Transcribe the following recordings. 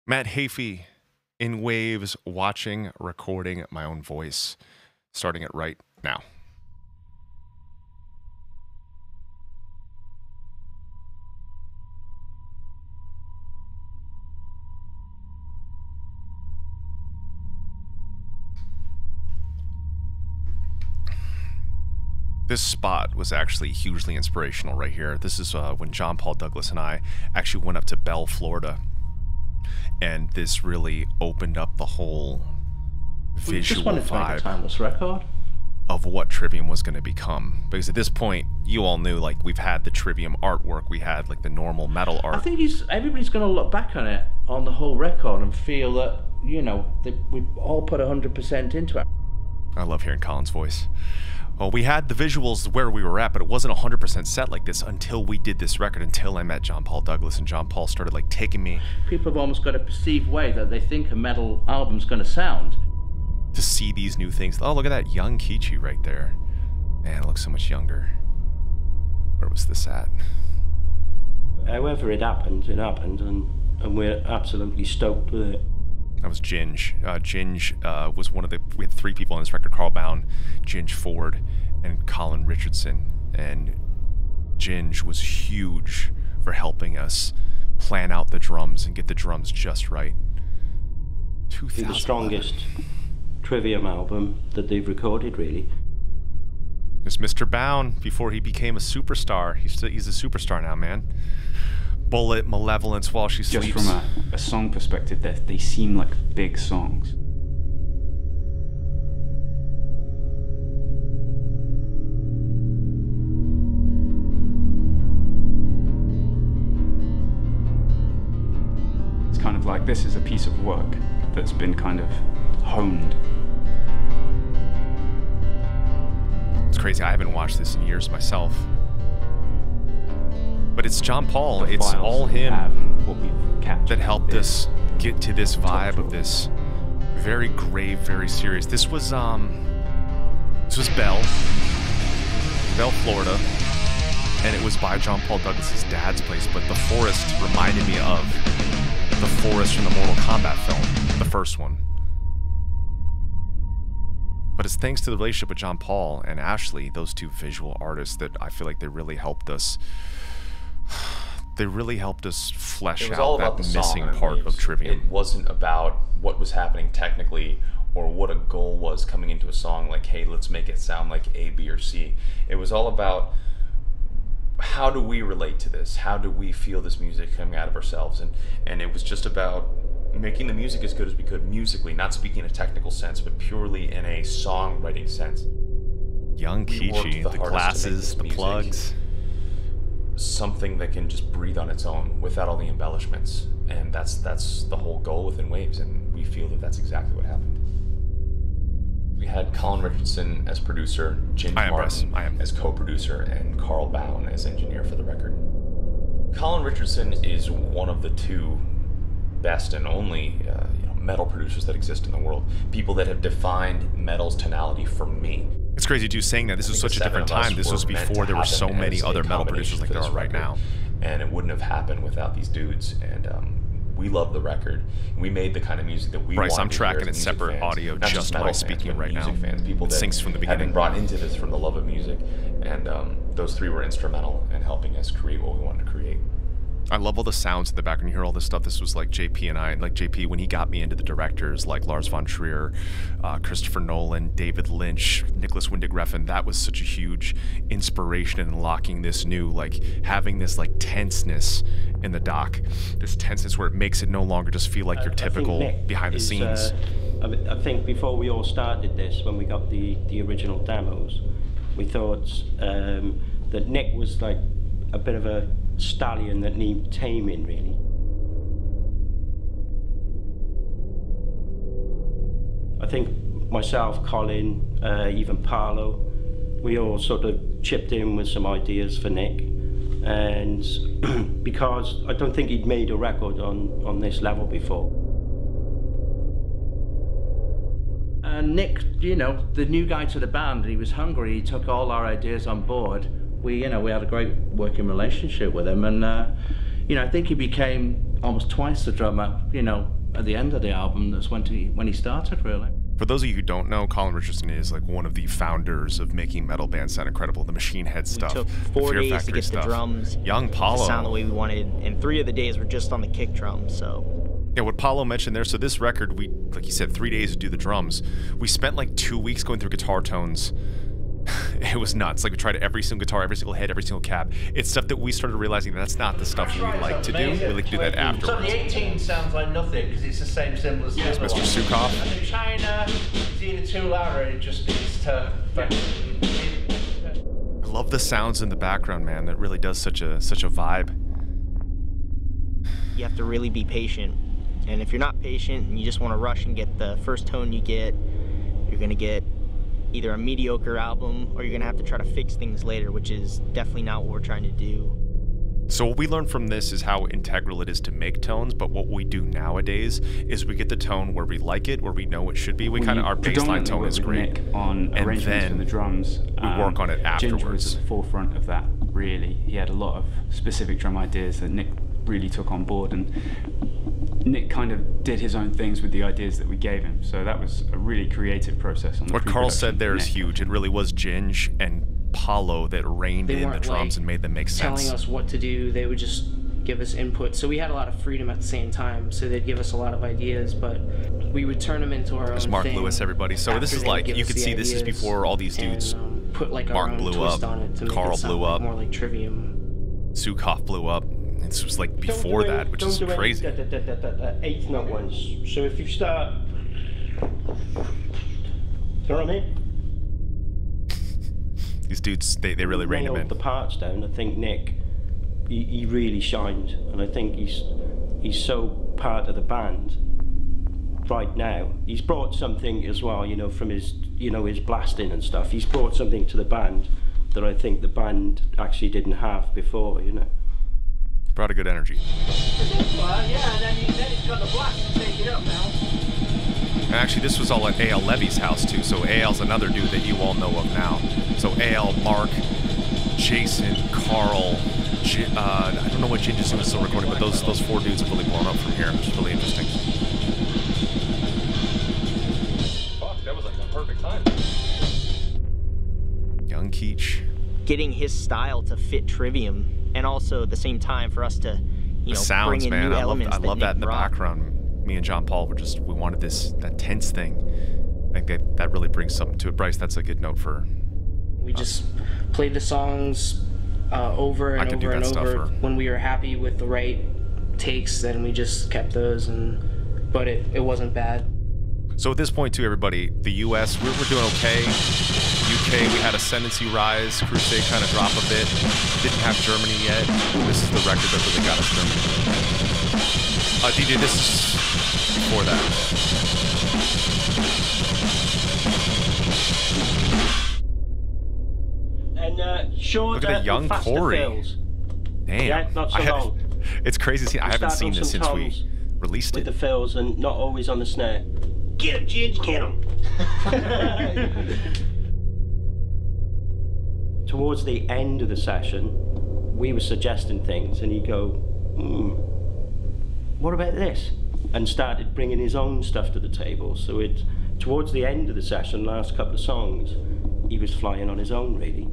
Matt Heafy in waves, watching, recording my own voice, starting it right now. This spot was actually hugely inspirational right here. This is when John Paul Douglas and I actually went up to Bell, Florida. And this really opened up the whole visual just wanted to make a vibe timeless record of what Trivium was going to become. Because at this point, you all knew, like, we've had the Trivium artwork, we had, like, the normal metal art. I think everybody's going to look back on it, on the whole record, and feel that, you know, that we've all put 100% into it. I love hearing Colin's voice. Well, we had the visuals where we were at, but it wasn't 100% set like this until we did this record, until I met John Paul Douglas, and John Paul started, like, taking me... People have almost got a perceived way that they think a metal album's going to sound. To see these new things. Oh, look at that young Kiichi right there. Man, it looks so much younger. Where was this at? However it happened, and we're absolutely stoked with it. That was Ginge. Ginge was one of the... We had three people on this record: Carl Bound, Ginge Ford, and Colin Richardson. And Ginge was huge for helping us plan out the drums and get the drums just right. The strongest Trivium album that they've recorded, really. It's Mr. Bound before he became a superstar. He's a superstar now, man. Bullet, Malevolence, While She Sleeps. Just from a song perspective, they seem like big songs. It's kind of like, this is a piece of work that's been kind of honed. It's crazy. I haven't watched this in years myself. But it's John Paul. It's all him that helped us get to this vibe of this very grave, very serious. This was Bell, Florida, and it was by John Paul Douglas's dad's place. But the forest reminded me of the forest from the Mortal Kombat film, the first one. But it's thanks to the relationship with John Paul and Ashley, those two visual artists, that I feel like they really helped us. They really helped us flesh out that missing part of Trivium. It wasn't about what was happening technically or what a goal was coming into a song, like, hey, let's make it sound like A, B, or C. It was all about, how do we relate to this? How do we feel this music coming out of ourselves? And it was just about making the music as good as we could musically, not speaking in a technical sense, but purely in a songwriting sense. Young Kiichi, the glasses, the plugs. Something that can just breathe on its own without all the embellishments, and that's the whole goal within Waves, and we feel that that's exactly what happened. We had Colin Richardson as producer, Ginge Martin as co-producer, and Carl Bound as engineer for the record. Colin Richardson is one of the two best and only metal producers that exist in the world. People that have defined metal's tonality for me. It's crazy too saying that. This was such a different time. This was before there were so many other metal producers like there are right now. And it wouldn't have happened without these dudes. And we love the record. We made the kind of music that we wanted. Bryce, I'm tracking it separate audio just by speaking right now. People that syncs from the beginning. Have been brought into this from the love of music. And those three were instrumental in helping us create what we wanted to create. I love all the sounds in the background. You hear all this stuff. This was like JP and I, like JP, when he got me into the directors like Lars von Trier, Christopher Nolan, David Lynch, Nicholas Winding Refn. That was such a huge inspiration in unlocking this new, like, having this like tenseness in the doc. This tenseness where it makes it no longer just feel like your typical behind the scenes. I think before we all started this, when we got the original demos, we thought that Nick was like a bit of a stallion that needs taming, really. I think myself, Colin, even Paolo, we all sort of chipped in with some ideas for Nick, and because I don't think he'd made a record on this level before. And Nick, you know, the new guy to the band, he was hungry. He took all our ideas on board. We had a great working relationship with him, and I think he became almost twice the drummer, you know, at the end of the album. That's when he started, really. For those of you who don't know, Colin Richardson is like one of the founders of making metal bands sound incredible. The Machine Head stuff, Took 4 the Fear days Factory to get stuff. the drums Young to Paulo. sound the way we wanted, and 3 of the days were just on the kick drum. So Yeah, what Paulo mentioned there. So this record, we, like you said, 3 days to do the drums. We spent like 2 weeks going through guitar tones. It was nuts. Like we tried every single guitar, every single head, every single cab. It's stuff that we started realizing that's not the stuff we like to do. We like to do that So afterwards. the 18 sounds like nothing because it's the same symbol as the other Mr. one. Sukov. And the China is either too loud or it just needs to. I love the sounds in the background, man. That really does such a vibe. you have to really be patient. And if you're not patient and you just want to rush and get the first tone you get, you're going to get either a mediocre album or you're going to have to try to fix things later, which is definitely not what we're trying to do. So what we learned from this is how integral it is to make tones, but what we do nowadays is we get the tone where we like it, where we know it should be. We kind of, our baseline tone is great. Nick on And arrangements then for the drums. we work on it Ginger was afterwards. at the forefront of that, really. He had a lot of specific drum ideas that Nick really took on board, and Nick kind of did his own things with the ideas that we gave him. So that was a really creative process on the What Carl pre-production said there for is Nick. huge. It really was Ginge and Paulo that reined They in the weren't, drums like, and made them make sense. telling us what to do. They would just give us input. So we had a lot of freedom at the same time. So they'd give us a lot of ideas, but we would turn them into our There's own Mark thing. Lewis, everybody. So this after is they like, give you us can the see this is ideas before all these dudes. and, put like Martin our own blew twist up, on it to make Carl it sound blew like up. more like Trivium. Sukov blew up. This was like before that, which is crazy. Eighth note ones. So if you start, you know what I mean? These dudes, they really reined them in. Nailed the parts down. I think Nick, he really shined, and I think he's so part of the band right now. He's brought something as well, you know, from his, you know, his blasting and stuff. He's brought something to the band that I think the band actually didn't have before, you know. Brought a good energy. Yeah, and then he's got the blast to take it up now. And actually, this was all at A.L. Levy's house, too. So A.L.'s another dude that you all know of now. So A.L., Mark, Jason, Carl, I don't know what Ginger's doing still recording, but those 4 dudes have really blown up from here, which is really interesting. Fuck, that was like the perfect time. Young Keach. Getting his style to fit Trivium, and also at the same time for us to, The you know, sounds, bring in man. new I elements love that Nick in the brought. background. Me and John Paul we wanted that tense thing. I think that really brings something to it. Bryce, that's a good note for. We just played the songs over I and could do over and that stuff over. for- When we were happy with the right takes, then we just kept those, but it wasn't bad. So at this point, too, everybody, the U.S., we're doing okay. UK, we had Ascendancy rise. Crusade kind of drop a bit. Didn't have Germany yet. This is the record that really got us Germany. DJ, this is before that. And sure, Look at that young faster Corey. fills. Damn. Yeah, not so long. It's crazy to see. I haven't Start seen on this some since we toms released with it. the fills and not always on the snare. Get him, Ginge, get him. Towards the end of the session, we were suggesting things, and he'd go, what about this? And started bringing his own stuff to the table. So towards the end of the session, last couple of songs, he was flying on his own, really.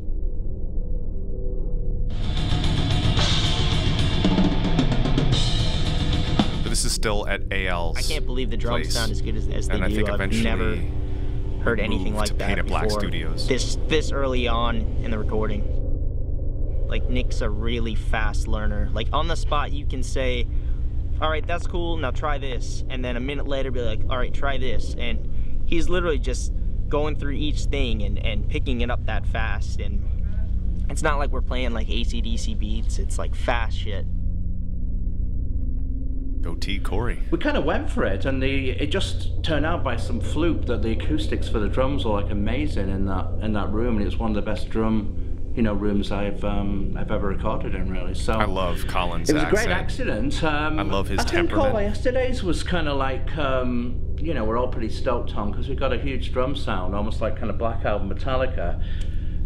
But this is still at AL's. I can't believe the drums place. sound as good as they And I do. think I've eventually never heard anything moved like to that Painted Black before. Studios. This early on in the recording. Like, Nick's a really fast learner. Like, on the spot, you can say, all right, that's cool, now try this. And then a minute later, be like, all right, try this. And he's literally just going through each thing and picking it up that fast. And it's not like we're playing like AC/DC beats. It's like fast shit. Go T, Corey. We kind of went for it, and it just turned out by some fluke that the acoustics for the drums were like amazing in that room, and it's one of the best drum, rooms I've ever recorded in, really. So I love Colin's it was accent. a great accident. I love his I think temperament. all yesterday's was kind of like, we're all pretty stoked on because we got a huge drum sound, almost like kind of Black Album Metallica.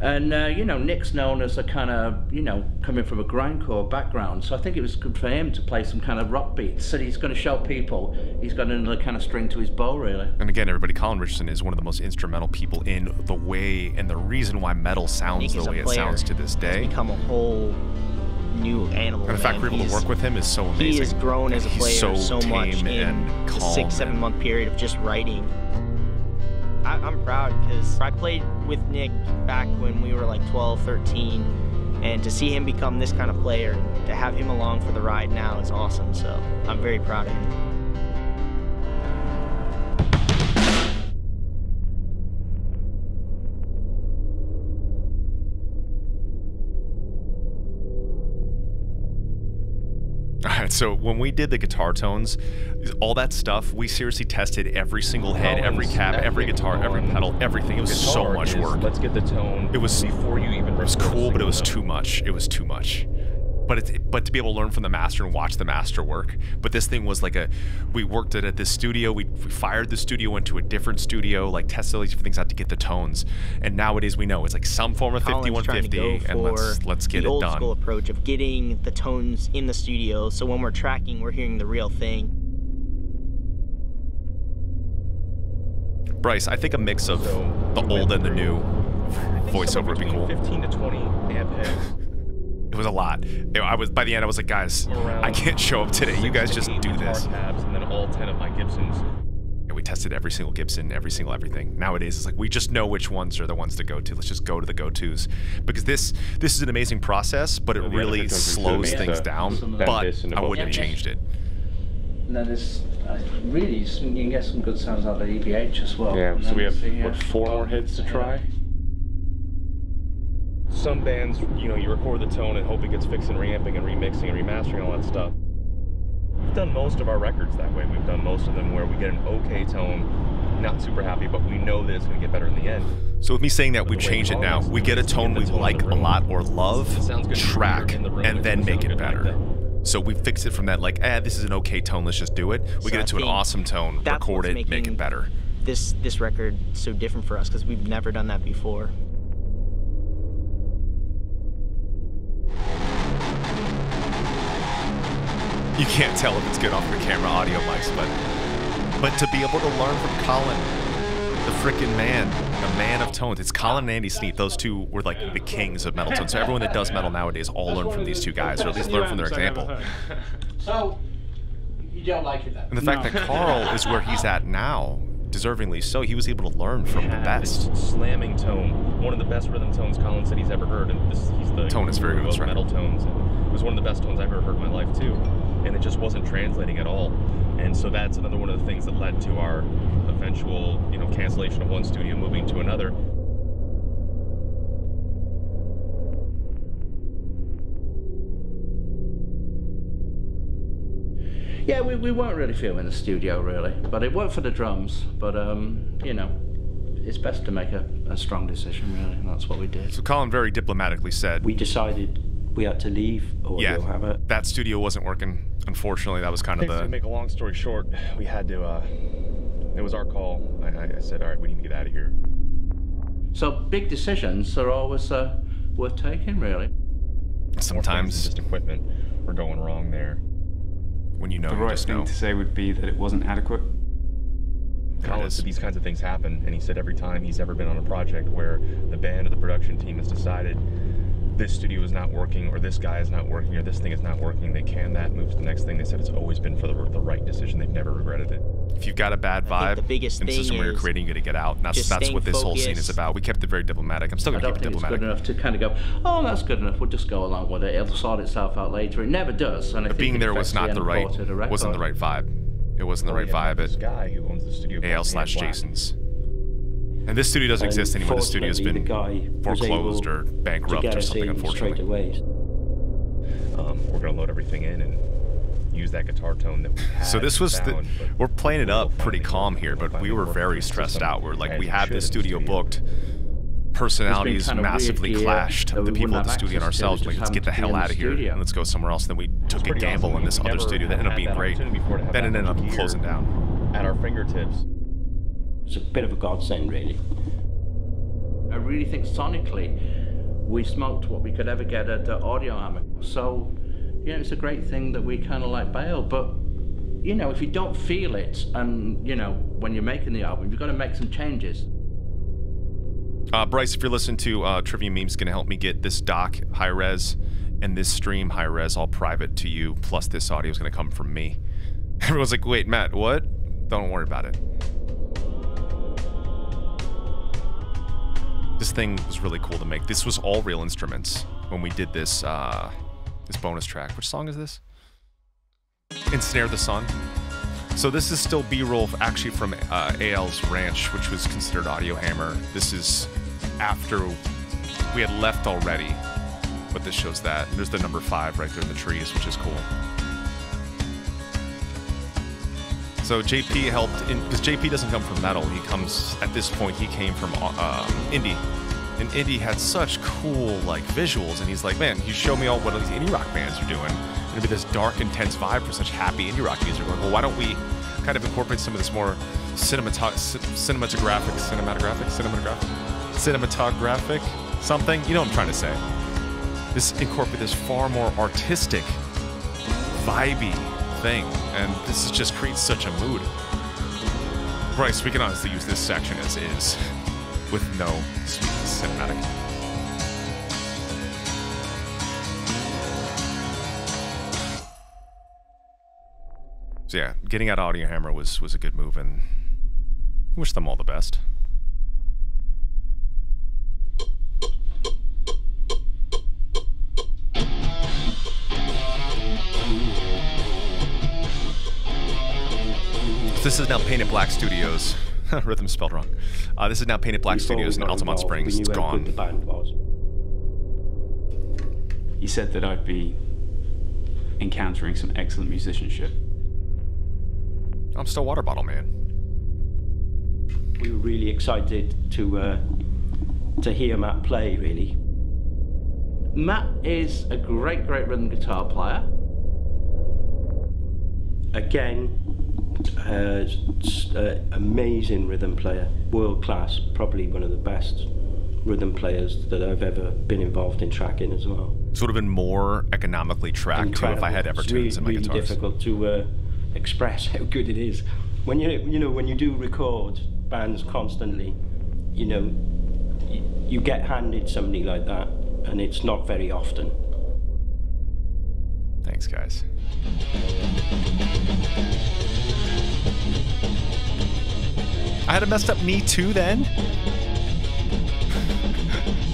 And, you know, Nick's known as a kind of, you know, coming from a grindcore background, so I think it was good for him to play some kind of rock beats. So he's going to show people he's got another kind of string to his bow, really. And again, everybody, Colin Richardson is one of the most instrumental people in the way and the reason why metal sounds the way it sounds to this day. He's become a whole new animal. And the fact we're able to work with him is so amazing. He has grown as a player so much in and a calm 6-7 month period of just writing. I'm proud because I played with Nick back when we were like 12, 13, and to see him become this kind of player, to have him along for the ride now is awesome, so I'm very proud of him. Alright, so when we did the guitar tones, all that stuff, we seriously tested every single head, every cab, every guitar, every pedal, everything. It was so much work. Let's get the tone. It was before you even. It was cool, but it was too much. It was too much. But to be able to learn from the master and watch the master work. But this thing was like we worked it at this studio. We fired the studio into a different studio, like tested all these different things out to get the tones. And nowadays we know it's like some form of 5150, and let's get it done. The old school approach of getting the tones in the studio, so when we're tracking, we're hearing the real thing. Bryce, I think a mix of the old and the new voiceover would be cool. 15 to 20 amp heads. It was a lot. By the end, I was like, guys, I can't show up today. You guys just do this. Tabs, and then all 10 of my Gibsons. And we tested every single Gibson, every single everything. Nowadays, it's like we just know which ones are the ones to go to. Let's just go to the go-tos. Because this is an amazing process, but it really slows things down. But I wouldn't have changed it. And then there's really, you can get some good sounds out of the EVH as well. Yeah, so we have, what, 4 more heads to try? Some bands, you know, you record the tone and hope it gets fixed and reamping and remixing and remastering and all that stuff. We've done most of our records that way. We've done most of them where we get an okay tone, not super happy, but we know that it's going to get better in the end. So with me saying that, we've changed it now. We get a tone we like a lot or love, track, and then make it better. So we fix it from that, like, this is an okay tone, let's just do it. We get it to an awesome tone, record it, make it better. This record so different for us because we've never done that before. You can't tell if it's good off your camera audio mics, but to be able to learn from Colin, the frickin' man, the man of tones. It's Colin and Andy Sneap. Those two were like the kings of metal tones. So everyone that does metal nowadays all learn from these two guys, or at least learn from their example. So, you don't like it then? And the fact that Carl is where he's at now, deservingly so, he was able to learn from the best. Slamming tone, one of the best rhythm tones Colin said he's ever heard, and he's the tone is very good. Most metal tones. And it was one of the best tones I've ever heard in my life too, and it just wasn't translating at all. And so that's another one of the things that led to our eventual, you know, cancellation of one studio, moving to another. Yeah, we weren't really feeling the studio, really. But it worked for the drums. But, you know, it's best to make a strong decision, really, and that's what we did. So Colin very diplomatically said... We decided we had to leave Audio Habit. That studio wasn't working. Unfortunately, that was kind of the... To make a long story short, we had to, it was our call. I said, all right, we need to get out of here. So big decisions are always worth taking, really. Sometimes... Just equipment were going wrong there. When you know, the right thing to say would be that it wasn't adequate. Colin said these kinds of things happen, and he said every time he's ever been on a project where the band or the production team has decided this studio is not working, or this guy is not working, or this thing is not working, they can that, move to the next thing. They said it's always been for the right decision. They've never regretted it. If you've got a bad vibe in the system where you're creating, you got to get out. And that's what this whole scene is about. We kept it very diplomatic. I'm still going to keep it diplomatic. It's good enough to kind of go, oh, that's good enough. We'll just go along with it. It'll sort itself out later. It never does. And being there was not the right, wasn't the right vibe. It wasn't the right vibe. This guy who owns the studio, AL/Jason's. And this studio doesn't exist anymore. The studio's been foreclosed or bankrupt or something, unfortunately. We're going to load everything in and use that guitar tone that we had. So this was we're playing it up pretty calm here, but we were very stressed out. We're like, we have this studio booked. Personalities massively clashed. The people at the studio and ourselves, like, let's get the hell out of here and let's go somewhere else. And then we took a gamble in this other studio that ended up being great. Then it ended up closing down. At our fingertips. It's a bit of a godsend, really. I really think sonically, we smoked what we could ever get at Audio Hammer. So, you know, it's a great thing that we kind of like bailed. But, you know, if you don't feel it, and, you know, when you're making the album, you've got to make some changes. Bryce, if you're listening to Trivia Memes, going to help me get this doc high res and this stream high res all private to you, plus this audio is going to come from me. Everyone's like, wait, Matt, what? Don't worry about it. This thing was really cool to make. This was all real instruments when we did this this bonus track. Which song is this? Ensnare the Sun. So this is still B-roll actually from AL's Ranch, which was considered Audio Hammer. This is after we had left already, but this shows that. There's the number 5 right there in the trees, which is cool. So JP helped, because JP doesn't come from metal. He comes, at this point, he came from indie. And indie had such cool, like, visuals, and he's like, man, you show me all what all these indie rock bands are doing. And it'd be this dark, intense vibe for such happy indie rock music. We're like, well, why don't we kind of incorporate some of this more cinematographic, something? You know what I'm trying to say. Incorporate this far more artistic, vibey thing, and this just creates such a mood. Bryce, we can honestly use this section as is, with no cinematic. So yeah, getting out Audio Hammer was a good move, and I wish them all the best. This is now Painted Black Studios. Rhythm spelled wrong. This is now Painted Black Studios in Altamont Springs. It's gone. The band was. You said that I'd be encountering some excellent musicianship. I'm still Water Bottle Man. We were really excited to hear Matt play, really. Matt is a great rhythm guitar player. Again, amazing rhythm player, world class, probably one of the best rhythm players that I've ever been involved in tracking as well. This would have been more economically tracked too if I had Evertunes in my guitars. It's really difficult to express how good it is. When when you do record bands constantly, you get handed somebody like that, and it's not very often. Thanks, guys. I had a messed up knee too then?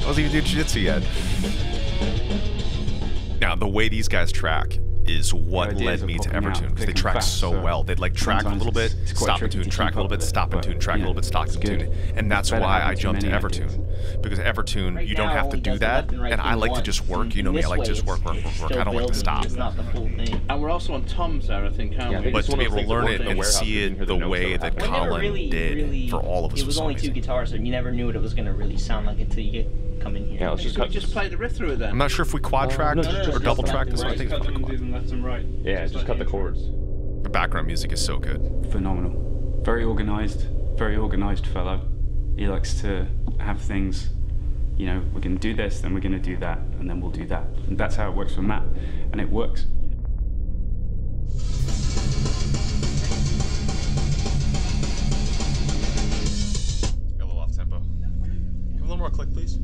I wasn't even doing jiu-jitsu yet. Now, the way these guys track is what led me to Evertune, because they track so well. They'd like track a little bit, stop and tune, track a little bit, stop and tune, track a little bit, stop and tune. And that's why I jumped to Evertune. Because Evertune, you don't have to do that, and I like to just work. You know me, I like to just work. I don't like to stop. And we're also on Tom's there, I think, aren't we? But to be able to learn it and see it the way that Colin did for all of us it was only 2 guitars, so you never knew what it was going to really sound like until you come in here. Yeah, let's just play the riff through it then. I'm not sure if we quad tracked or double tracked this one. I think it's probably quad. Left and right. Yeah, just cut the chords. The background music is so good. Phenomenal. Very organized fellow. He likes to have things, we're going to do this, then we're going to do that, and then we'll do that. And that's how it works for Matt, and it works. Got a little off tempo. Give a little more click, please.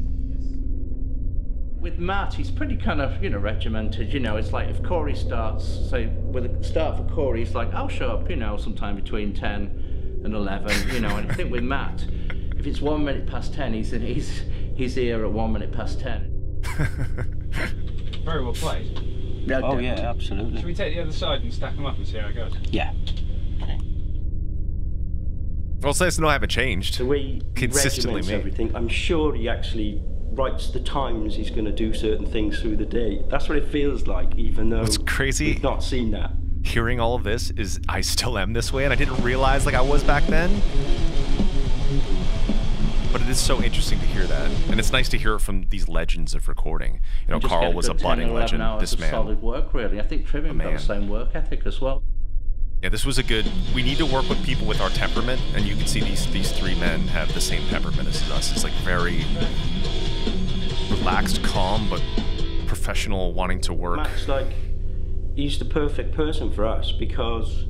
With Matt, he's pretty kind of, regimented. It's like if Corey starts, say, with a start for Corey, he's like, I'll show up, sometime between 10 and 11, And I think with Matt, if it's 1 minute past 10, he's here at 1 minute past 10. Very well played. Yeah, oh, yeah, absolutely. Should we take the other side and stack them up and see how it goes? Yeah. Well, it's nice to know I haven't changed. The way he regiments everything, I'm sure he actually writes the times he's going to do certain things through the day. That's what it feels like, even though what's crazy, we've not seen that. Hearing all of this is I still am this way, and I didn't realize like I was back then. But it is so interesting to hear that, and it's nice to hear it from these legends of recording. Carl was a budding legend. This man, solid work, really. I think Trivium got the same work ethic as well. Yeah, this was a good. We need to work with people with our temperament, and you can see these three men have the same temperament as us. It's like very relaxed, calm, but professional, wanting to work. Matt's like, he's the perfect person for us because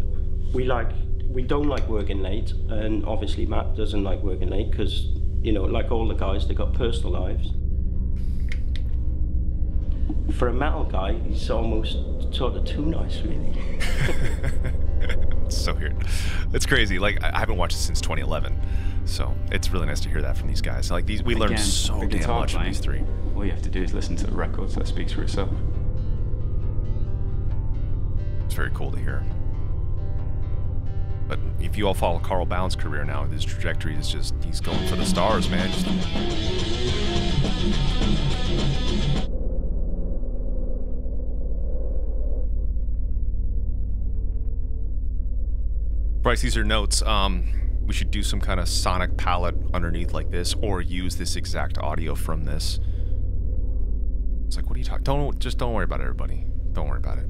we don't like working late, and obviously Matt doesn't like working late because, you know, like all the guys, they got personal lives. For a metal guy, he's almost sort of too nice, really. It's so weird. It's crazy. Like, I haven't watched it since 2011, so it's really nice to hear that from these guys. Like, we learned so damn much from these three. All you have to do is listen to the records. That speaks for itself. It's very cool to hear. But if you all follow Carl Bound's career now, his trajectory is just, he's going for the stars, man. Bryce, these are notes. We should do some kind of sonic palette underneath like this, or use this exact audio from this. It's like, what are you talking? Don't worry about it, everybody. Don't worry about it.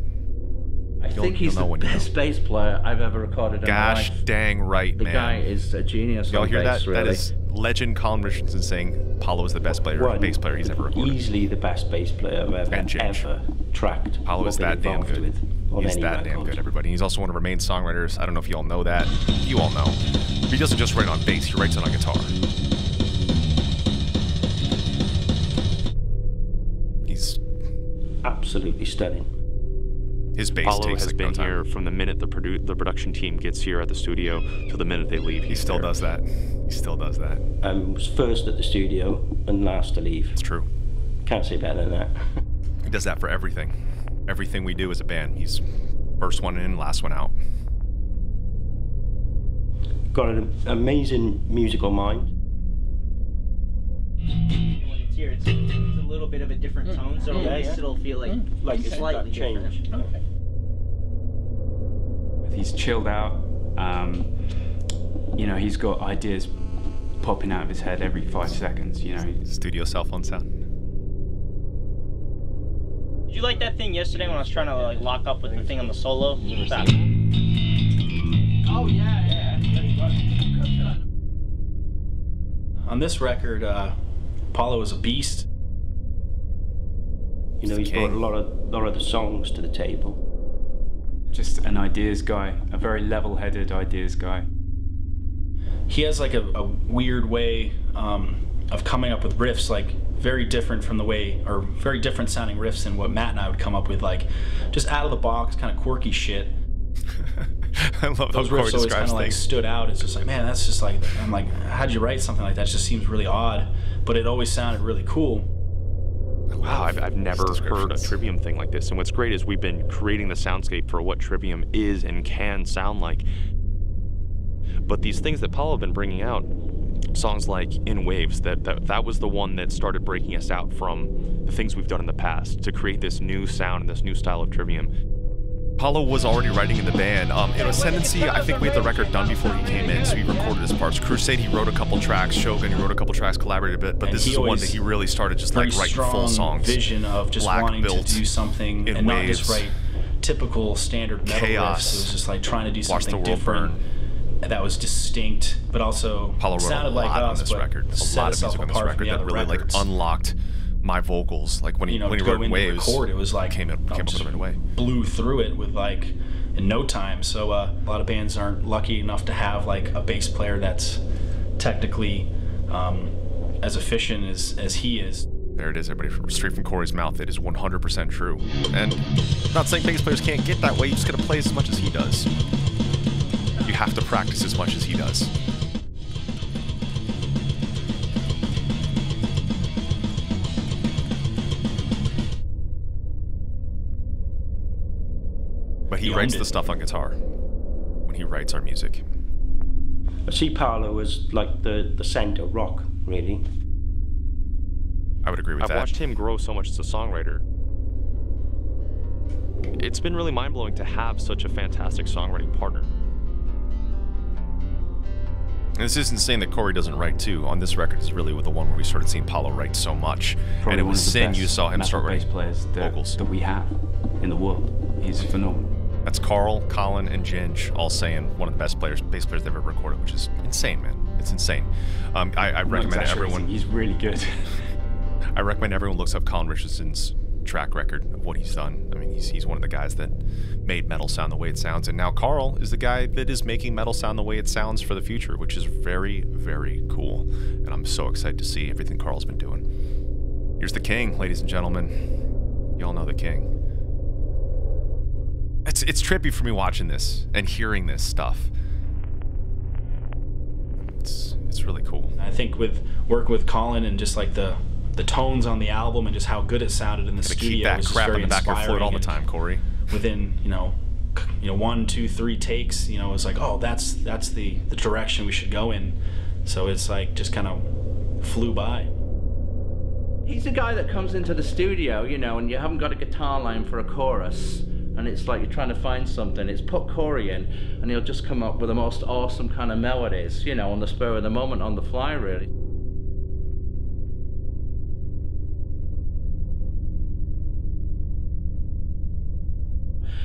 I think he's the best bass player I've ever recorded in my life. Gosh dang right, the man. The guy is a genius. Y'all hear bass, that? Really. That is legend Colin Richardson saying Paulo is the best bass player he's ever recorded. Easily the best bass player I've ever tracked. Paulo is that damn good. He's that damn good, everybody. He's also one of our main songwriters. I don't know if you all know that. You all know. But he doesn't just write on bass, he writes it on guitar. He's absolutely stunning. His bass Paulo takes has like been no time. here from the minute the production team gets here at the studio to the minute they leave. He still does that. He still does that. Was first at the studio and last to leave. It's true. Can't say better than that. He does that for everything. Everything we do as a band. He's first one in, last one out. Got an amazing musical mind. When it's here, it's a little bit of a different tone, so it'll feel like slightly change. different. Okay. He's chilled out. You know, he's got ideas popping out of his head every 5 seconds. You know, studio cell phone sound. Did you like that thing yesterday when I was trying to like lock up with the thing on the solo? That. Oh yeah. On this record, Paulo is a beast. You know, he's brought a lot of the songs to the table. Just an ideas guy, a very level-headed ideas guy. He has like a weird way of coming up with riffs, like very different from the way, or very different sounding riffs than what Matt and I would come up with, like just out of the box, kind of quirky shit. I love those riffs always kind of like stood out. It's just like, man, that's just like, I'm like, how'd you write something like that? It just seems really odd, but it always sounded really cool. Wow, I've never heard a Trivium thing like this. And what's great is we've been creating the soundscape for what Trivium is and can sound like. But these things that Paulo have been bringing out, songs like In Waves, that was the one that started breaking us out from the things we've done in the past to create this new sound and this new style of Trivium. Paulo was already writing in the band. In Ascendancy, I think we had the record done before he came in, so he recorded his parts. Crusade, he wrote a couple tracks. Shogun, he wrote a couple tracks, collaborated a bit, but this is the one that he really started just like writing full songs. Vision of just wanting to do something and not just write typical standard metal riffs. It was just like trying to do something different that was distinct, but also Paulo wrote sounded a lot like on us, this record. A lot of music on this record that really like unlocked my vocals. Like when he wrote Waves, record, it was like came up right away. Blew through it with like in no time. So a lot of bands aren't lucky enough to have like a bass player that's technically as efficient as he is. There it is, everybody. Straight from Corey's mouth. It is 100% true. And I'm not saying bass players can't get that way. You just gotta play as much as he does. You have to practice as much as he does. But he writes the stuff on guitar when he writes our music. I see Paulo as like the center rock, really. I would agree with that. I've watched him grow so much as a songwriter. It's been really mind-blowing to have such a fantastic songwriting partner. And this isn't saying that Corey doesn't write too. On this record is really the one where we started seeing Paulo write so much. Probably and it was Sin you saw him start writing players vocals that we have in the world. He's phenomenal. That's Carl, Colin, and Ginge all saying one of the best bass players they've ever recorded, which is insane, man. It's insane. I recommend everyone. He's really good. I recommend everyone looks up Colin Richardson's track record of what he's done. I mean, he's one of the guys that made metal sound the way it sounds, and now Carl is the guy that is making metal sound the way it sounds for the future, which is very, very cool. And I'm so excited to see everything Carl's been doing. Here's the king, ladies and gentlemen. Y'all know the king. It's trippy for me watching this and hearing this stuff. It's really cool. I think with working with Colin and just like the tones on the album and just how good it sounded in the studio, keep that was just crap very in the back of your inspiring. float all the time, Corey. Within 1, 2, 3 takes, it's like, oh, that's the direction we should go in. So it's like just kind of flew by. He's the guy that comes into the studio, and you haven't got a guitar line for a chorus, and it's like you're trying to find something. It's put Corey in, and he'll just come up with the most awesome kind of melodies, on the spur of the moment, on the fly, really.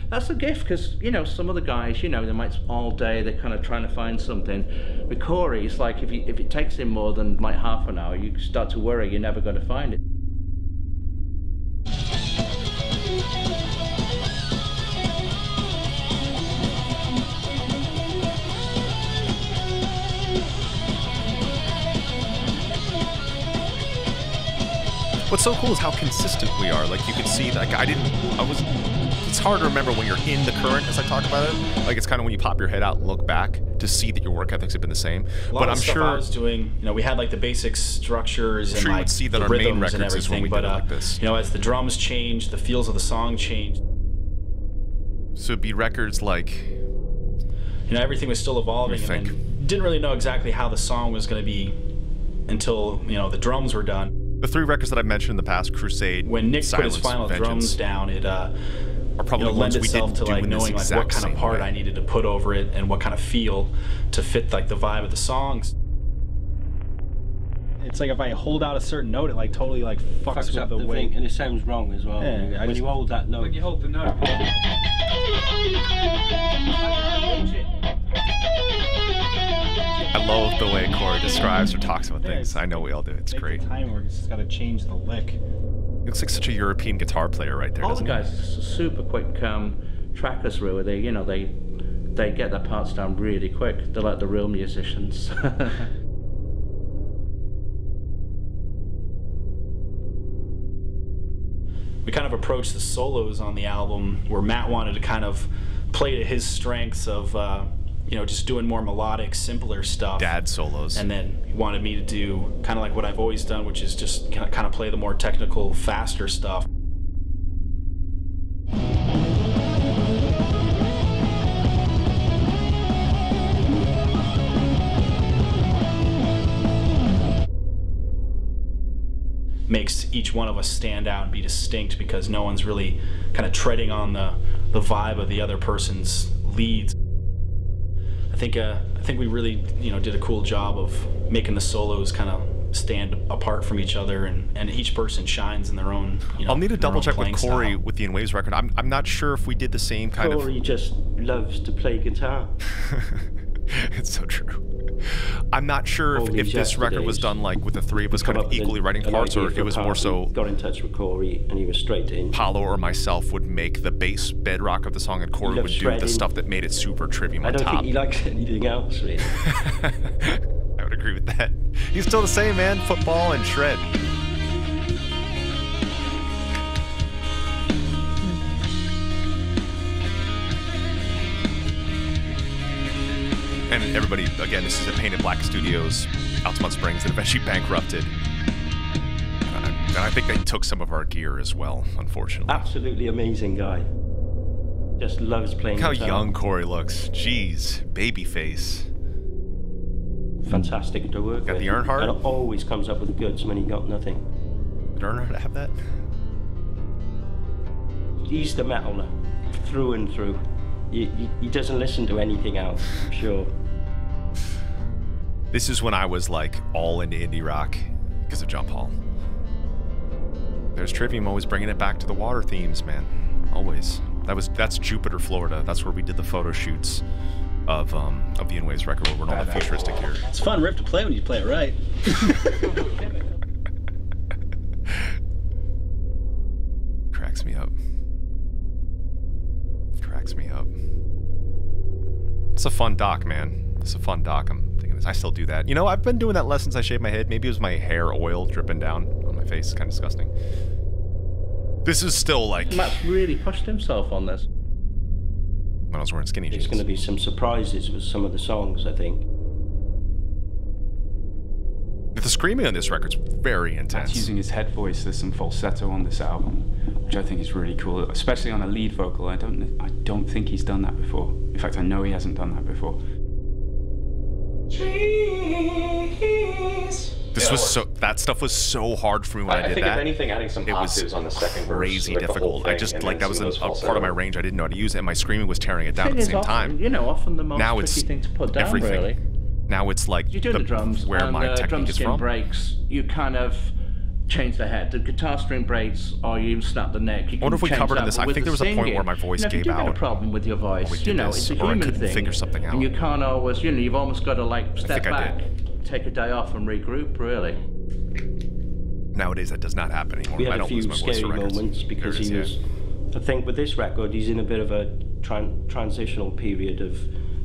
That's a gift, because some of the guys, they might all day they're kind of trying to find something. With Corey, it's like if it takes him more than like half an hour, you start to worry you're never going to find it. What's so cool is how consistent we are. Like, you can see, like, it's hard to remember when you're in the current as I talk about it. Like, it's kind of when you pop your head out and look back to see that your work ethics have been the same. But I'm sure I was doing, we had like the basic structures and like see that the our main rhythms and records is when everything. we But did it like this. As the drums changed, the feels of the song changed. So it'd be records like, everything was still evolving, and then didn't really know exactly how the song was going to be until the drums were done. The 3 records that I mentioned in the past, Crusade, when Nick Silence, put his final Vengeance, drums down, it are probably lend we itself didn't to like do in this knowing like exact what kind of same part way. I needed to put over it and what kind of feel to fit like the vibe of the songs. It's like if I hold out a certain note, it like totally like fucks with up the way. thing, and it sounds wrong as well. Yeah, when you hold that note. When you hold the note. I love the way Corey describes or talks about things. I know we all do. It's great. The time where it's just got to change the lick. He looks like such a European guitar player right there, All the doesn't he? guys are super quick trackers, really. They get their parts down really quick. They're like the real musicians. We kind of approached the solos on the album where Matt wanted to kind of play to his strengths of just doing more melodic, simpler stuff. Dad solos. And then he wanted me to do kind of like what I've always done, which is just kind of play the more technical, faster stuff. Makes each one of us stand out and be distinct because no one's really kind of treading on the vibe of the other person's leads. I think we really did a cool job of making the solos kind of stand apart from each other, and each person shines in their own. I'll need to double check with Corey style. with the In Waves record. I'm not sure if we did the same kind of. Corey just loves to play guitar. It's so true. I'm not sure if this record was done like with the 3 of us kind of equally writing parts, or it was more so. Got in touch with Corey, and he was straight in. Paulo or myself would make the bass bedrock of the song, and Corey would do the stuff that made it super trivium on top. I don't think he likes anything else, really. I would agree with that. He's still the same, man. Football and shred. And everybody, again, this is at Painted Black Studios, Altamont Springs, that eventually bankrupted. And I think they took some of our gear as well, unfortunately. Absolutely amazing guy. Just loves playing Look how guitar. young Corey looks. Jeez, baby face. Fantastic to work with. Got the Earnhardt? And always comes up with the goods when he got nothing. Did Earnhardt have that? He's the metaler, through and through. He doesn't listen to anything else, I'm sure. This is when I was like all into indie rock because of John Paul. There's Trivium always bringing it back to the water themes, man. Always. That's Jupiter, Florida. That's where we did the photo shoots of the In Waves record, where we're in all the futuristic gear. It's a fun riff to play when you play it right. Cracks me up. Cracks me up. It's a fun doc, man. It's a fun doc. I'm thinking this. I still do that. You know, I've been doing that less since I shaved my head. Maybe it was my hair oil dripping down on my face. It's kind of disgusting. This is still like... Matt's really pushed himself on this. When I was wearing skinny jeans. There's going to be some surprises with some of the songs, I think. The screaming on this record's very intense. That's using his head voice. There's some falsetto on this album, which I think is really cool, especially on a lead vocal. I don't think he's done that before. In fact, I know he hasn't done that before. This was so... That stuff was so hard for me when I did think that. If anything, adding some octaves on the second verse, crazy like difficult. I just, like, that was a part of my range I didn't know how to use, and my screaming was tearing it down at the same time. You know, often the most Now tricky it's thing to put down, everything. really. Now it's like You're doing the drums, where and my the technique drum is skin from. breaks, you kind of change the head. The guitar string breaks, or you snap the neck. You I wonder if we can change covered that, in this. but I with think there was the a point singing, where my voice you know, gave if you do out. get a problem with your voice, we did you know, this, it's a or I human couldn't thing. figure something out. And you can't always, you know, you've almost got to like step think I back, did. take a day off, and regroup. Really. Nowadays, that does not happen anymore. We I had a don't lose few my voice scary for records. moments because he was... I think with this record, he's in a bit of a transitional period of,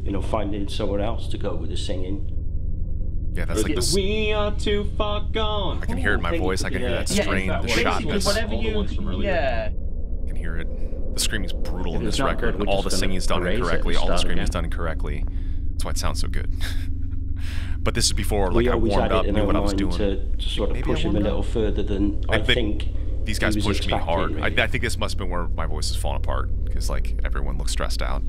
you know, finding somewhere else to go with the singing. Yeah, that's like this. We are too far gone. I can hear it in my voice. I can hear that strain, the shotness. Whatever you, I can hear it. The screaming's brutal in If it's this not record. good, we're All just the singing's done gonna erase it incorrectly. and All the start screaming's again. done incorrectly. That's why it sounds so good. But this is before, like, We I always warmed had up, it in knew our what I was mind doing. to sort of Maybe I push him a warmed little up. further than I think these guys he was pushed me hard. expecting, really. I think this must have been where my voice is falling apart, because, like, everyone looks stressed out.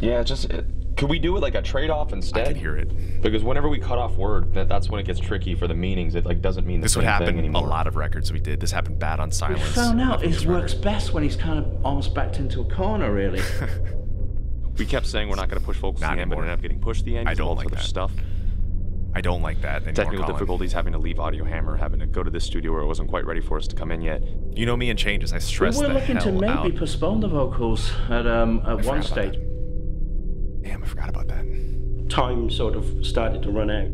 Yeah, just could we do it like a trade-off instead? I can hear it. Because whenever we cut off word, that's when it gets tricky for the meanings. It like doesn't mean the This would same happen thing anymore. a lot of records we did. This happened bad on We Silence. found out Nothing it was works record. best when he's kind of almost backed into a corner, really. We kept saying we're not going to push vocals to Not the end, but anymore. ended up getting pushed to the end. I because of don't all this like other that. stuff. I don't like that anymore, Technical Colin. difficulties, having to leave Audio Hammer, having to go to this studio where it wasn't quite ready for us to come in yet. You know me and changes. I We stress were the looking to hell maybe out. postpone the vocals at one about stage. that. Damn, I forgot about that. Time sort of started to run out.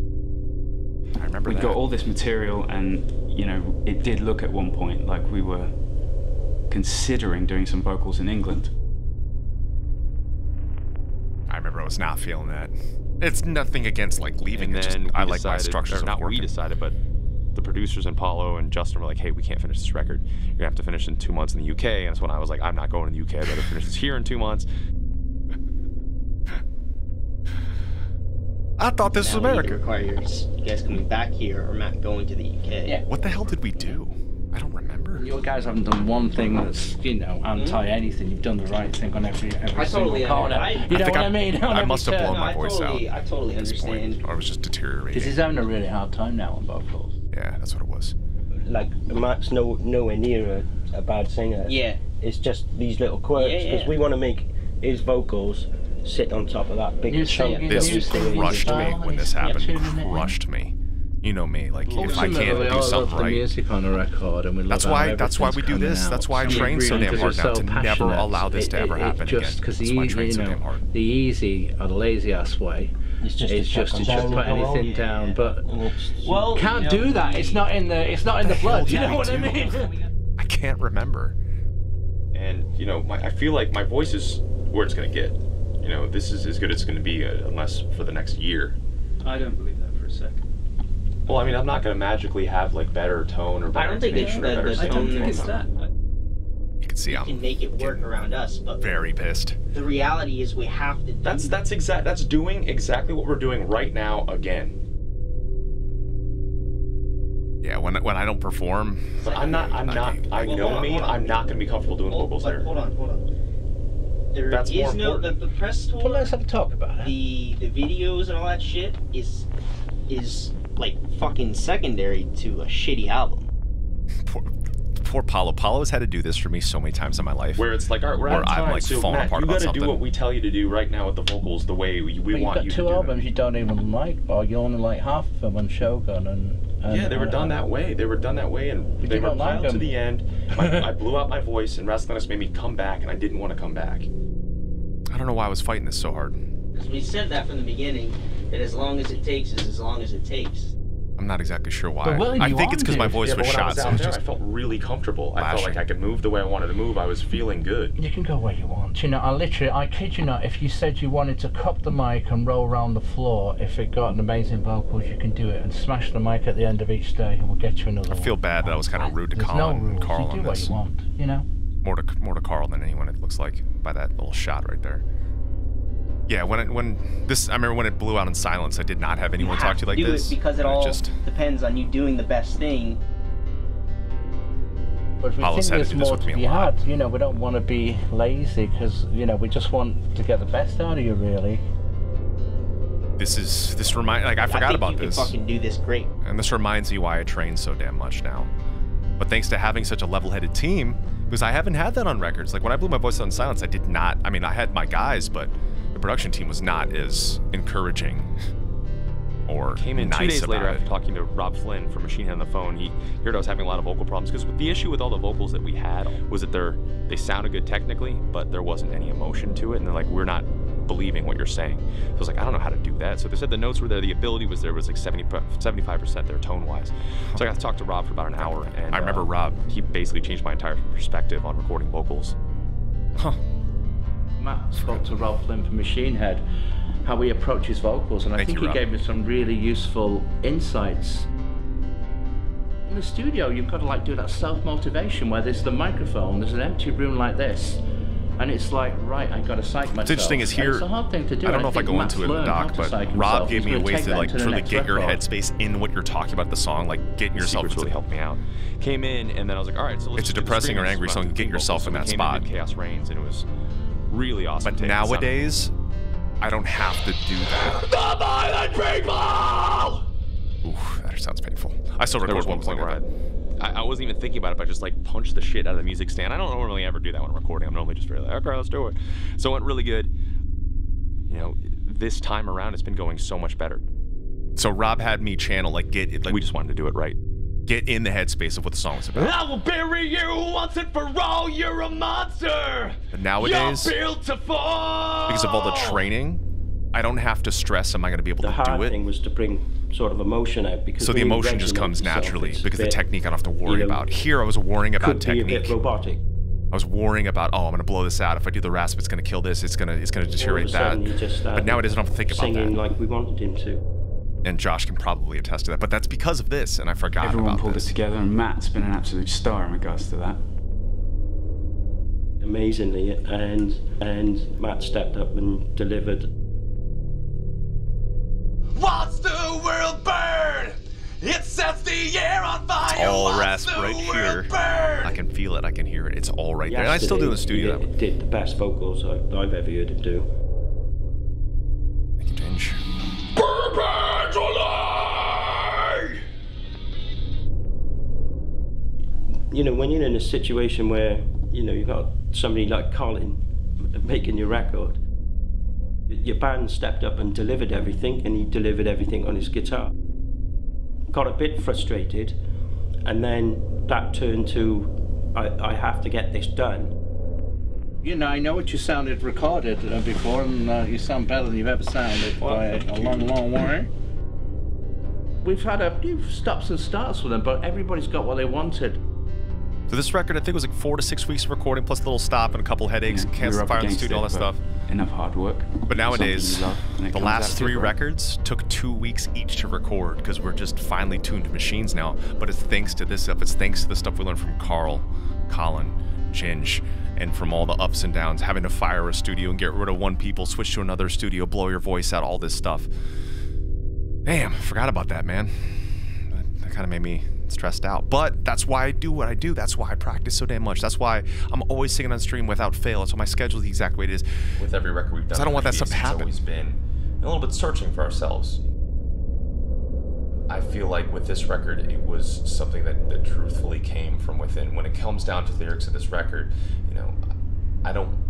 I remember We that. got all this material, and you know, it did look at one point like we were considering doing some vocals in England. I remember I was not feeling that. It's nothing against, like, leaving. And It's then just, I we like my decided, structures or not of working. we decided, but the producers and Paulo and Justin were like, hey, we can't finish this record. You're gonna have to finish in 2 months in the UK. And that's when I was like, I'm not going to the UK. I better finish this here in 2 months. I thought this was Now we America. requires you guys coming back here or Matt going to the UK. Yeah. What the hell did we do? I don't remember. You guys haven't done one thing that's, you know, anti anything. You've done the right thing on every I single totally corner. understand. You know think what I mean? On I every must have turn. blown my voice out I totally at this point. understand. Or I was just deteriorating. Because he's having a really hard time now on vocals. Yeah, that's what it was. Like, Matt's nowhere near a bad singer. Yeah. It's just these little quirks, Yeah, because yeah. we want to make his vocals sit on top of that big You chunk. sing- This you sing crushed his me style, when this yeah, happened. tuning it in. Crushed me. You know me. Like, if I Ultimately, can't I do love something the right. music on a record, and we love That's how why we everything's do coming this. out. That's why I Some train so really damn hard just now so to never passionate. allow this to ever happen just again. because That's why I train so damn hard. the easy or the lazy ass way It's just is just to down put the road. anything down, but Well, can't do that. It's not in the blood. You hell know what I did we mean? I can't remember. And, you know, I feel like my voice is where it's going to get. You know, this is as good as it's going to be unless for the next year. I don't believe that for a second. Well, I mean, I'm not going to magically have, like, better tone or better I don't think it's intonation or better the sound. tone It's that. You can see We can I'm make it work around us, but very pissed. the reality is we have to do That's doing exactly what we're doing right now again. Yeah, when I don't perform, But I know me, I'm not going to be comfortable doing vocals there. Hold on. There That's is more no the press tour. Well, let's have a talk about it. The videos and all that shit is like fucking secondary to a shitty album. Poor Paulo. Paulo has had to do this for me so many times in my life. Where it's like, all right, we're out of time, so Matt, you gotta do what we tell you to do right now with the vocals, the way we want you to do them. You've got 2 albums you don't even like, or you only like half of them on Shogun, and yeah, they were done that way. They were done that way, and they were piled to the end. I blew out my voice, and Wrestling made me come back, and I didn't want to come back. I don't know why I was fighting this so hard. Because we said that from the beginning, that as long as it takes is as long as it takes. I'm not exactly sure why. I think it's because my voice was shot. So I felt really comfortable. I felt like I could move the way I wanted to move. I was feeling good. You can go where you want. You know, I kid you not, if you said you wanted to cup the mic and roll around the floor, if it got an amazing vocals, you can do it, and smash the mic at the end of each day, and we'll get you another one. I feel bad that I was kind of rude to Colin and Carl on this. You do what you want, you know? More to Carl than anyone, it looks like, by that little shot right there. Yeah, I remember when it blew out in silence, I did not have anyone talk to you like this. Because it all depends on you doing the best thing. But we think there's more to be had. You know, we don't want to be lazy because, you know, we just want to get the best out of you, really. I forgot about this. You can fucking do this great. And this reminds me why I train so damn much now. But thanks to having such a level-headed team, because I haven't had that on records. Like when I blew my voice out in silence, I did not. I mean, I had my guys, but the production team was not as encouraging or came in nice 2 days later about after talking to Rob Flynn from Machine Head on the phone. He heard I was having a lot of vocal problems because the issue with all the vocals that we had was that they sounded good technically, but there wasn't any emotion to it, and they're like, we're not believing what you're saying. So I was like, I don't know how to do that. So they said the notes were there, the ability was there, was like 75% there tone-wise. So I got to talk to Rob for about an hour, and I remember Rob. He basically changed my entire perspective on recording vocals. Huh. Matt spoke to Rob Flynn from Machine Head, how he approaches vocals, and I think he gave me some really useful insights. In the studio, you've got to like do that self-motivation where there's the microphone, there's an empty room like this, and it's like, right, I got to psych myself. What's interesting is here, it's a hard thing to do. I don't know if I go into it in the doc, but Rob gave me a way to like truly get your headspace in what you're talking about the song, like getting yourself really helped me out. Came in, and then I was like, all right, so let's it's a depressing or angry song, get yourself in that spot. Chaos Reigns, and it was really awesome. But nowadays, I don't have to do that. The violent people! Oof, that sounds painful. I still record one point where I wasn't even thinking about it, but I just like punched the shit out of the music stand. I don't normally ever do that when I'm recording. I'm normally just very like, okay, let's do it. So it went really good. You know, this time around, it's been going so much better. So Rob had me channel, like, we just wanted to do it right. Get in the headspace of what the song was about. I will bury you once and for all, you're a monster! But nowadays, you're built to fall! Because of all the training, I don't have to stress, am I going to be able to do it? The hard thing was to bring sort of emotion out. Because so the emotion just comes naturally, because the technique I don't have to worry about. Here I was worrying about technique. Could be a bit robotic. I was worrying about, oh, I'm going to blow this out. If I do the rasp, it's going to kill this. It's going to deteriorate that. But nowadays I don't have to think about that. Singing like we wanted him to. And Josh can probably attest to that, but that's because of this, and I forgot about this. Everyone pulled it together, and Matt's been an absolute star in regards to that. Amazingly, and Matt stepped up and delivered. Watch the world burn! It sets the air on fire! It's all rasp right here. Burn! I can feel it, I can hear it. It's all right there. And I still do in the studio. He did the best vocals I've ever heard him do. Thank you, Ginge. You know, when you're in a situation where, you know, you've got somebody like Colin making your record, your band stepped up and delivered everything, and he delivered everything on his guitar. Got a bit frustrated, and then that turned to, I have to get this done. You know, I know what you sounded recorded before, and you sound better than you've ever sounded by a long, long way. We've had a few stops and starts with them, but everybody's got what they wanted. So this record, I think, was like 4 to 6 weeks of recording, plus a little stop and a couple headaches, cancel fire in the studio, all that stuff. Enough hard work. But nowadays, the last 3 records took 2 weeks each to record because we're just finely tuned machines now. But it's thanks to this stuff. It's thanks to the stuff we learned from Carl, Colin, Ginge, and from all the ups and downs, having to fire a studio and get rid of one people, switch to another studio, blow your voice out, all this stuff. Damn, forgot about that, man. That kind of made me stressed out. But that's why I do what I do. That's why I practice so damn much. That's why I'm always singing on stream without fail. That's why my schedule is the exact way it is. With every record we've done, I don't want that stuff to happen. It's always been a little bit searching for ourselves. I feel like with this record, it was something that truthfully came from within. When it comes down to the lyrics of this record, you know, I don't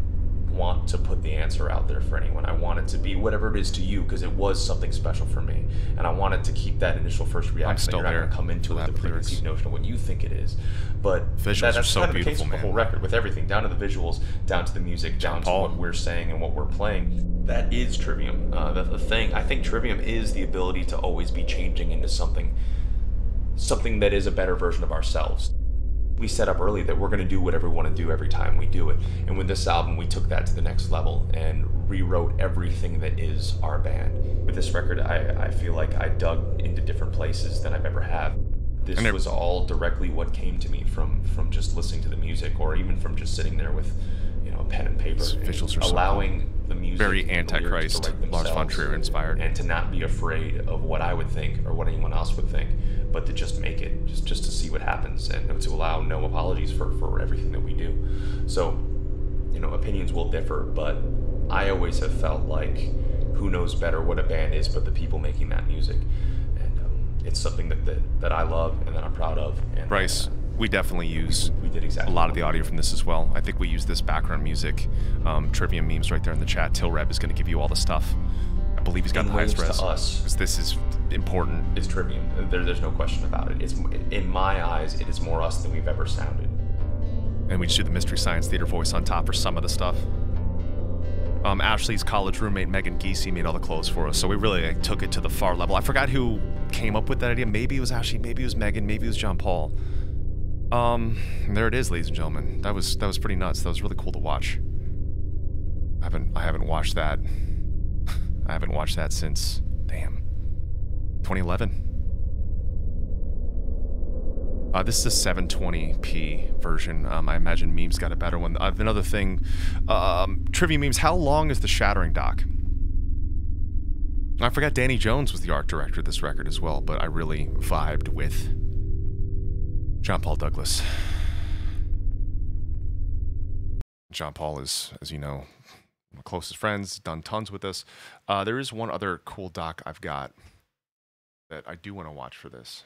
want to put the answer out there for anyone. I want it to be whatever it is to you, because it was something special for me, and I wanted to keep that initial first reaction. I'm still that you're not there. gonna come into it with the preconceived notion of what you think it is, but Visuals are so kind of the case beautiful, with the whole record, with everything, down to the visuals, down to the music, down to what we're saying and what we're playing. That is Trivium. The thing, I think Trivium is the ability to always be changing into something that is a better version of ourselves. We set up early that we're going to do whatever we want to do every time we do it. And with this album, we took that to the next level and rewrote everything that is our band. With this record, I feel like I dug into different places than I've ever have. This was all directly what came to me from just listening to the music, or even from just sitting there with, you know, a pen and paper. Visuals are allowing the music, very Antichrist, Lars von Trier inspired, and to not be afraid of what I would think or what anyone else would think, but to just make it, just to see what happens, and to allow no apologies for everything that we do. So, you know, opinions will differ, but I always have felt like, who knows better what a band is but the people making that music, and it's something that I love and that I'm proud of. And Bryce, we definitely use exactly a lot of the audio from this as well. I think we use this background music. Trivium memes right there in the chat. Tilreb is going to give you all the stuff. I believe he's got the highest res. To us, because this is important. It's Trivium. There's no question about it. It's, in my eyes, it is more us than we've ever sounded. And we just do the Mystery Science Theater voice on top for some of the stuff. Ashley's college roommate Megan Giese made all the clothes for us, so we really took it to the far level. I forgot who came up with that idea. Maybe it was Ashley, maybe it was Megan, maybe it was John Paul. There it is, ladies and gentlemen. That was pretty nuts. That was really cool to watch. I haven't watched that. I haven't watched that since, damn, 2011. This is a 720p version. I imagine Memes got a better one. Another thing, Trivia Memes, how long is the Shattering doc? I forgot Danny Jones was the art director of this record as well, but I really vibed with John Paul Douglas. John Paul is, as you know, my closest friends, done tons with us. There is one other cool doc I've got that I do want to watch for this.